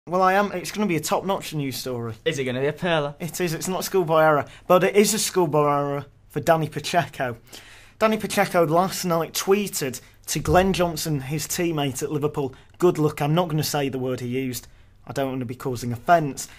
Well, I am. It's going to be a top-notch news story. Is it going to be a perler? It is. It's not a schoolboy error, but it is a schoolboy error for Danny Pacheco. Danny Pacheco last night tweeted to Glenn Johnson, his teammate at Liverpool, "Good luck." I'm not going to say the word he used. I don't want to be causing offence.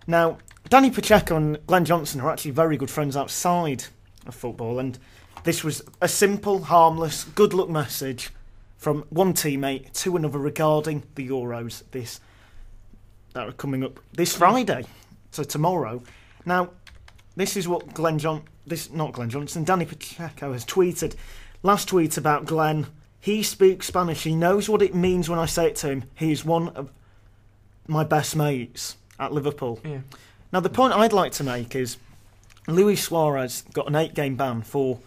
Now, Danny Pacheco and Glenn Johnson are actually very good friends outside of football, and this was a simple, harmless, good luck message from one teammate to another regarding the Euros that are coming up this Friday, so tomorrow. Now, this is what Danny Pacheco has tweeted. Last tweet about Glenn: he speaks Spanish. He knows what it means when I say it to him. He is one of my best mates at Liverpool. Yeah. Now, the point I'd like to make is Luis Suarez got an 8-game ban for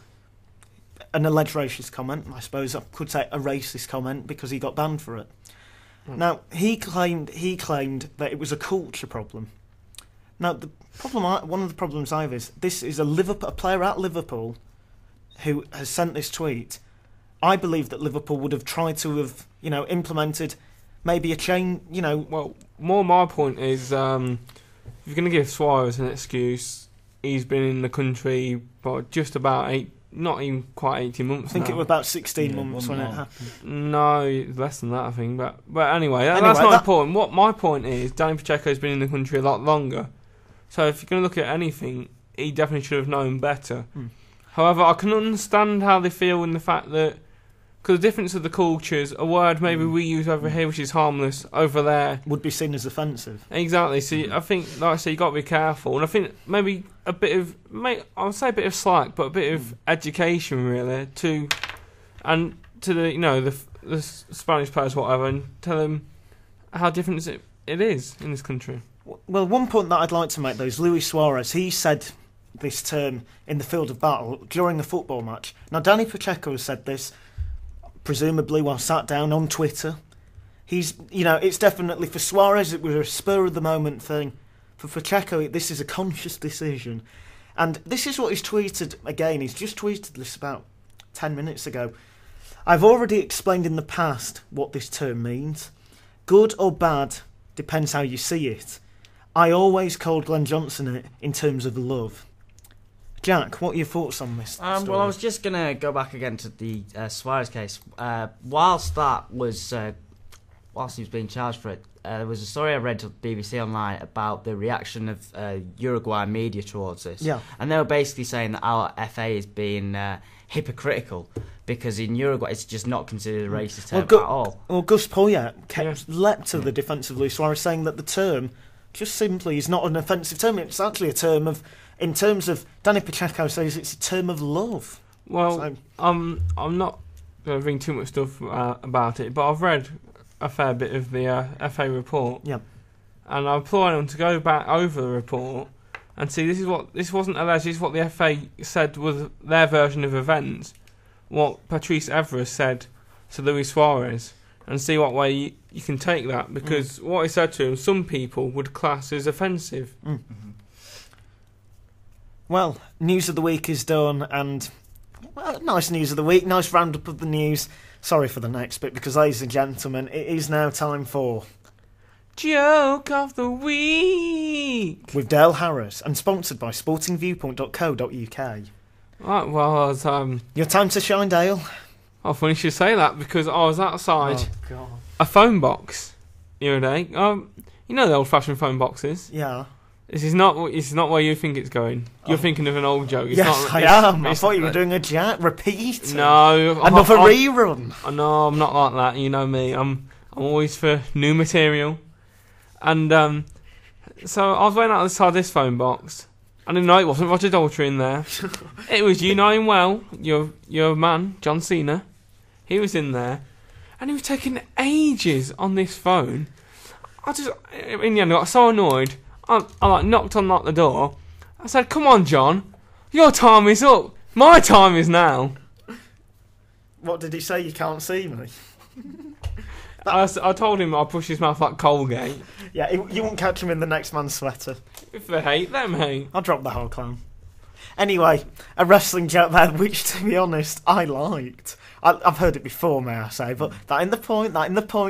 an alleged racist comment. I suppose I could say a racist comment because he got banned for it. Now, he claimed that it was a culture problem. Now, one of the problems I have is this is a player at Liverpool who has sent this tweet. I believe that Liverpool would have tried to have, implemented maybe a chain, Well, more my point is, if you're going to give Suarez an excuse, he's been in the country for just about not even quite 18 months. I think it was about 16 months when it happened. No, less than that, I think. But anyway, that's not important. What my point is, Danny Pacheco's been in the country a lot longer. So if you're going to look at anything, he definitely should have known better. However, I can understand how they feel in the fact that, because the difference of the cultures, a word maybe we use over here which is harmless, over there would be seen as offensive. Exactly. So I think, like I say, you got to be careful, and I think maybe a bit of, I would say a bit of slack, but a bit of education really to the Spanish players, whatever, and tell them how different it is in this country. Well, one point that I'd like to make though is Luis Suarez. He said this term in the field of battle during a football match. Now, Danny Pacheco has said this, presumably while sat down on Twitter. It's definitely for Suarez, it was a spur of the moment thing. For Pacheco, this is a conscious decision. And this is what he's tweeted again. He's just tweeted this about 10 minutes ago. "I've already explained in the past what this term means. Good or bad depends how you see it. I always called Glenn Johnson it in terms of love." Jack, what are your thoughts on this story? Well, I was just going to go back again to the Suarez case. Whilst he was being charged for it, there was a story I read on BBC Online about the reaction of Uruguay media towards this. Yeah. And they were basically saying that our FA is being hypocritical because in Uruguay it's just not considered a racist term at all. Well, Gus Poyet leapt to the defence of Luis Suarez, saying that the term just simply is not an offensive term. It's actually a term of, in terms of, Danny Pacheco says it's a term of love. Well, so, I'm not going to bring too much stuff about it, but I've read a fair bit of the FA report. Yeah. And I implore them to go back over the report and see this wasn't alleged, this is what the FA said was their version of events, what Patrice Evra said to Luis Suarez, and see what way you can take that, because what he said to him, some people would class as offensive. Well, news of the week is done, and nice news of the week, nice roundup of the news. Sorry for the next bit, because ladies and gentlemen, it is now time for Joke of the Week with Dale Harris, and sponsored by sportingviewpoint.co.uk. Right, well, your time to shine, Dale. Oh, funny you should say that, because I was outside a phone box the other day. You know the old-fashioned phone boxes? Yeah. This is not where you think it's going. You're thinking of an old joke. I am. I thought you were doing a repeat. No. Another rerun. No, I'm not like that. You know me. I'm always for new material. And so I was waiting outside this phone box. And no, it wasn't Roger Daltrey in there. It was, you know him well, your man, John Cena. He was in there. And he was taking ages on this phone. In the end, I got so annoyed. I knocked on the door. I said, "Come on, John, your time is up. My time is now." What did he say? You can't see me. I told him I'd push his mouth like Colgate. Yeah, you won't catch him in the next man's sweater. If they hate them, hate. I'll drop the whole clown. Anyway, a wrestling joke there, which, to be honest, I liked. I've heard it before, may I say, but that in the point,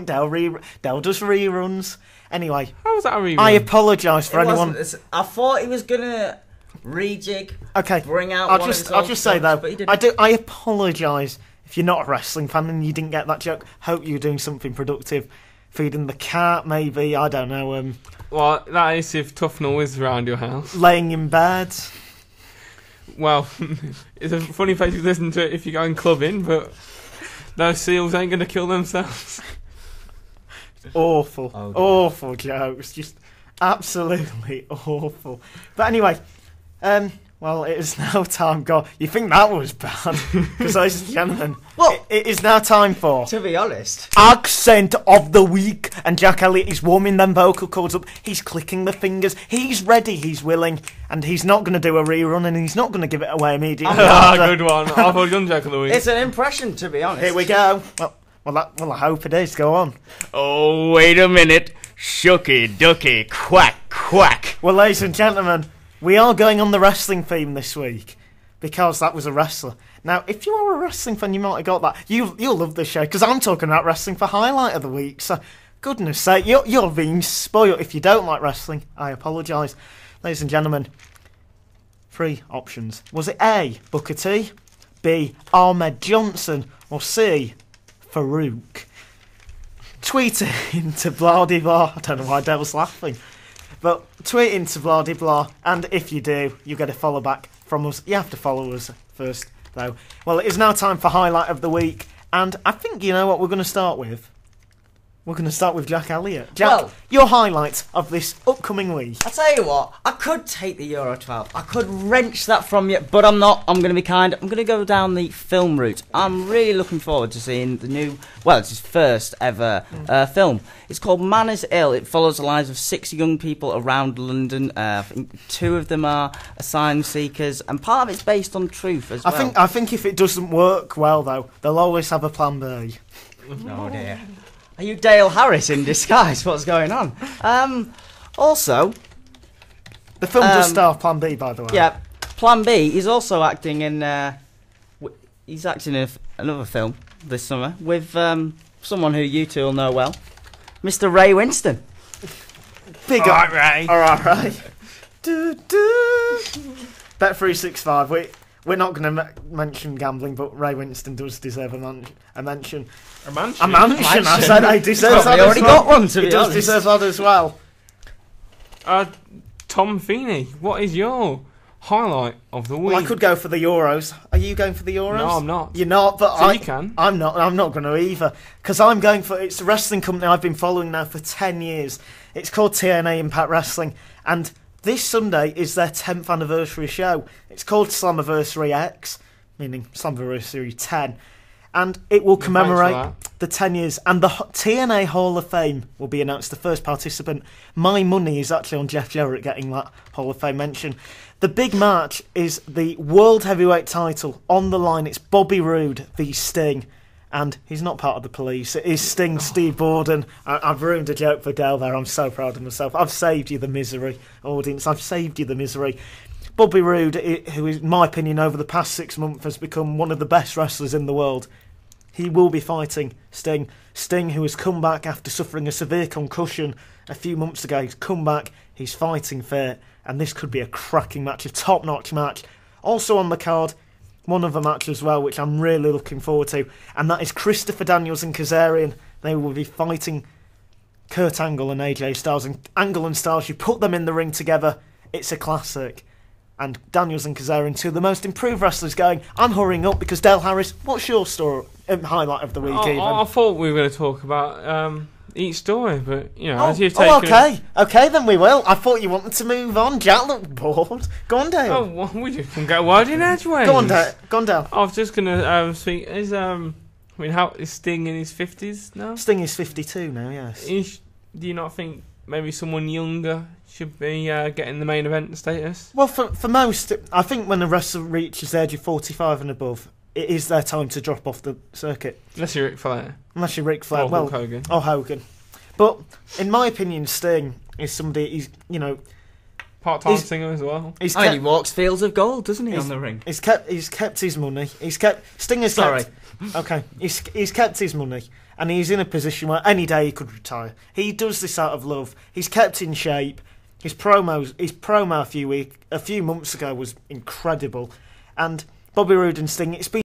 Dale does reruns. Anyway, How was that a rerun? I apologise for It anyone. wasn't. I thought he was gonna rejig. Okay, Bring out. I'll one just of his old say though, stunts, but he didn't. I apologise if you're not a wrestling fan and you didn't get that joke. Hope you're doing something productive, feeding the cat, maybe. I don't know. Well, that is if Tufnell is around your house. Laying in bed. Well, it's a funny place to listen to it if you're going clubbing, but those seals ain't going to kill themselves. Awful, Oh, dear. awful jokes, just absolutely awful. But anyway, well, it is now time. God, you think that was bad? Because, ladies and gentlemen, Well- it is now time for To be honest, Accent of the Week. And Jack Elliott is warming them vocal cords up. He's clicking the fingers. He's ready. He's willing, and he's not going to do a rerun, and he's not going to give it away immediately. Good one. I've already done Jack of the Week. it's an impression. To be honest, Here we go. Well, I hope it is. Go on. Oh, wait a minute. Shooky ducky quack quack. Well, ladies and gentlemen, we are going on the wrestling theme this week because that was a wrestler. Now, if you are a wrestling fan, you might have got that. You'll love this show because I'm talking about wrestling for highlight of the week. So, goodness sake, you're being spoiled. If you don't like wrestling, I apologise. Ladies and gentlemen, 3 options. Was it A, Booker T, B, Ahmed Johnson, or C, Farouk? Tweet it into blah de blah. I don't know why Dev's laughing. But tweet into blah de blah, and if you do, you get a follow back from us. You have to follow us first, though. Well, it is now time for highlight of the week, and I think you know what we're going to start with. We're going to start with Jack Elliott. Jack, Well- your highlight of this upcoming week. I tell you what, I could take the Euro 12. I could wrench that from you, but I'm not. I'm going to be kind. I'm going to go down the film route. I'm really looking forward to seeing the new. Well, it's his first ever film. It's called Man is Ill. It follows the lives of 6 young people around London. I think 2 of them are asylum seekers, and part of it's based on truth as well. I think if it doesn't work well, though, they'll always have a plan B. Oh dear. Are you Dale Harris in disguise? What's going on? Also, The film does star Plan B, by the way. yeah, Plan B. He's also acting in. He's acting in another film this summer with someone who you two will know well, Mr. Ray Winston. Big All up. right. All right. Bet365. We're not going to mention gambling, but Ray Winston does deserve a mention. A mansion. A mansion. I said he deserves that Probably as already well. got one, to He be does honest. deserve that as well. Tom Feeney, what is your highlight of the week? Well, I could go for the Euros. Are you going for the Euros? No, I'm not. You're not, but So you can. I'm not. I'm not going to either because I'm going for. It's a wrestling company I've been following now for 10 years. It's called TNA Impact Wrestling, and this Sunday is their 10th anniversary show. It's called Slammiversary X, meaning Slammiversary 10, and it will thanks commemorate for the 10 years. And the TNA Hall of Fame will be announced. The first participant. My money is actually on Jeff Jarrett getting that Hall of Fame mention. The big match is the World Heavyweight title on the line. It's Bobby Roode v Sting. And he's not part of the police. It is Sting, Steve Borden. I've ruined a joke for Dale there. I'm so proud of myself. I've saved you the misery, audience. I've saved you the misery. Bobby Roode, who, in my opinion, over the past 6 months has become one of the best wrestlers in the world. He will be fighting Sting. Sting, who has come back after suffering a severe concussion a few months ago. He's come back. He's fighting fair. And this could be a cracking match, a top-notch match. Also on the card, one other match as well, which I'm really looking forward to, and that is Christopher Daniels and Kazarian. They will be fighting Kurt Angle and AJ Styles. And Angle and Styles, you put them in the ring together, it's a classic. And Daniels and Kazarian, 2 of the most improved wrestlers going. I'm hurrying up because Dale Harris, what's your story, highlight of the week? I thought we were going to talk about each story, but as you've taken. Okay, then we will. I thought you wanted to move on. Jack looked bored. Go on, Dale. Oh, well, we just can go wide in edgeways. Go on, Dale. I was just going to speak. How is Sting in his 50s now? Sting is 52 now, yes. Do you not think maybe someone younger should be getting the main event status? Well, for most, I think when a wrestler reaches the age of 45 and above, it is their time to drop off the circuit. Unless you're Ric Flair. Unless you're Ric Flair. Or Hulk Hogan. Or Hogan. But in my opinion, Sting is somebody, part-time singer as well. He's He walks fields of gold, doesn't he, on the ring? He's kept his money. Stinger's Sorry. Okay, he's kept his money, and he's in a position where any day he could retire. He does this out of love. He's kept in shape. His promo a few months ago was incredible, and Bobby Roode and Sting. It's been